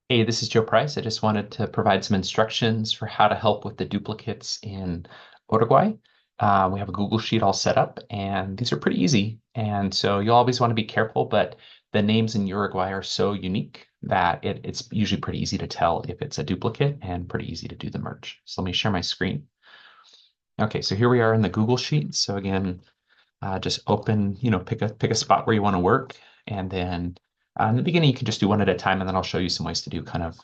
Hey, this is Joe Price. I just wanted to provide some instructions for how to help with the duplicates in Uruguay. We have a Google Sheet all set up, and these are pretty easy. And so you'll always want to be careful, but the names in Uruguay are so unique that it's usually pretty easy to tell if it's a duplicate and pretty easy to do the merge. So let me share my screen. Okay, so here we are in the Google Sheet. So again, just open, pick a spot where you want to work, and then in the beginning you can just do one at a time, and then I'll show you some ways to do kind of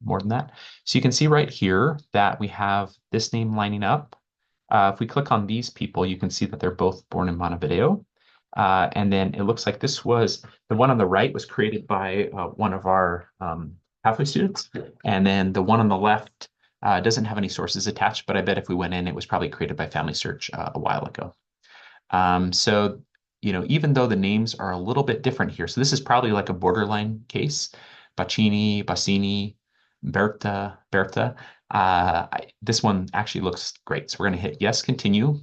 more than that. So you can see right here that we have this name lining up. If we click on these people, you can see that they're both born in Montevideo. And then it looks like this was the one on the right was created by one of our pathway students, and then the one on the left doesn't have any sources attached, but I bet if we went in, it was probably created by Family Search a while ago. So, even though the names are a little bit different here, so this is probably like a borderline case, Bacini, Bassini, Berta. This one actually looks great. So we're going to hit yes, continue.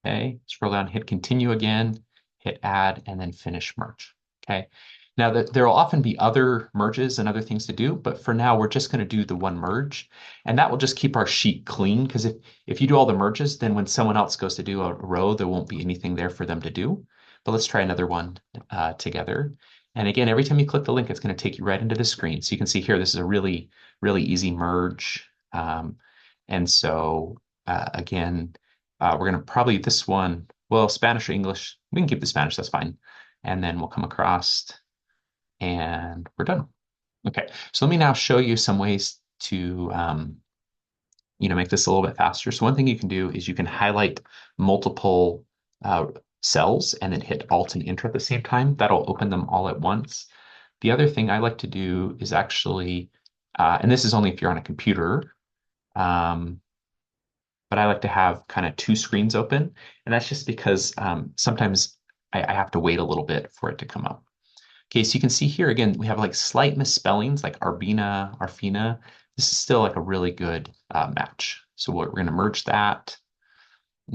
Okay, scroll down, hit continue again, hit add, and then finish merge. Okay. Now there will often be other merges and other things to do, but for now we're just going to do the one merge, and that will just keep our sheet clean. Because if you do all the merges, then when someone else goes to do a row, there won't be anything there for them to do. But let's try another one together. And again, every time you click the link, it's going to take you right into the screen. So you can see here, this is a really, really easy merge. And so again, we're going to probably this one, well, Spanish or English. We can keep the Spanish, that's fine. And then we'll come across and we're done. Okay, so let me now show you some ways to make this a little bit faster. So one thing you can do is you can highlight multiple uh, cells and then hit Alt and Enter at the same time. That'll open them all at once. The other thing I like to do is actually, and this is only if you're on a computer, um, but I like to have kind of two screens open. And that's just because sometimes I have to wait a little bit for it to come up. Okay, so you can see here again, we have like slight misspellings like Arbina, Arfina. This is still like a really good match. So we're going to merge that.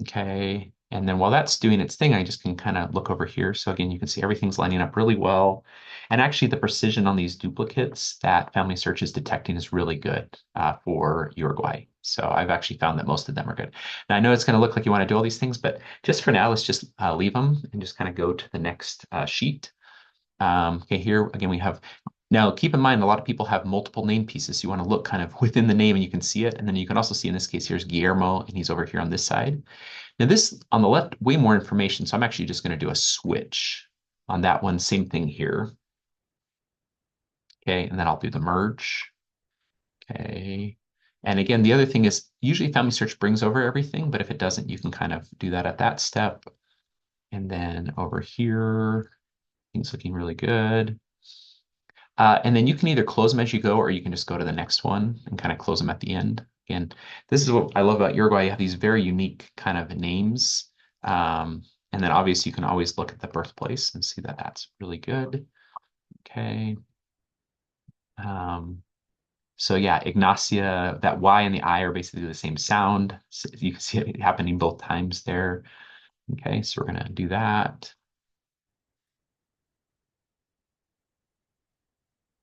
Okay. And then while that's doing its thing, I just can kind of look over here. So again, you can see everything's lining up really well. And actually the precision on these duplicates that Family Search is detecting is really good for Uruguay. So I've actually found that most of them are good. Now I know it's going to look like you want to do all these things, but just for now, let's just leave them and just kind of go to the next sheet. Okay, here again, we have, now keep in mind, a lot of people have multiple name pieces. So you want to look kind of within the name and you can see it. And then you can also see in this case, here's Guillermo and he's over here on this side. Now this on the left, way more information. So I'm actually just going to do a switch on that one. Same thing here. Okay, and then I'll do the merge. Okay. And again, the other thing is usually Family Search brings over everything, but if it doesn't, you can kind of do that at that step. And then over here, things looking really good. And then you can either close them as you go, or you can just go to the next one and kind of close them at the end. Again, this is what I love about Uruguay. You have these very unique kind of names. And then obviously you can always look at the birthplace and see that that's really good. Okay. Um, so yeah, Ignacia, that Y and the I are basically the same sound. So you can see it happening both times there. Okay, so we're gonna do that.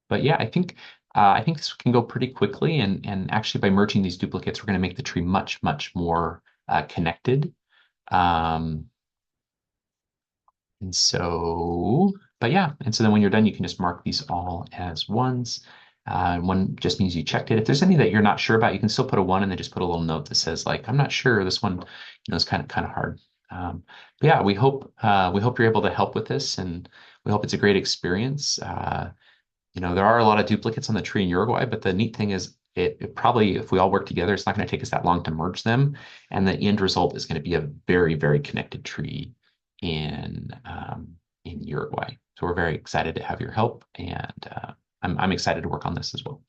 But yeah, I think this can go pretty quickly, and actually by merging these duplicates, we're going to make the tree much, much more connected. Um, and so, but yeah, and so then when you're done, you can just mark these all as ones. One just means you checked it. If there's any that you're not sure about, you can still put a one and then just put a little note that says like, I'm not sure. This one, is kind of hard. But yeah, we hope you're able to help with this, and we hope it's a great experience. There are a lot of duplicates on the tree in Uruguay, but the neat thing is it probably, if we all work together, it's not going to take us that long to merge them. And the end result is going to be a very, very connected tree in Uruguay. So we're very excited to have your help, and I'm excited to work on this as well.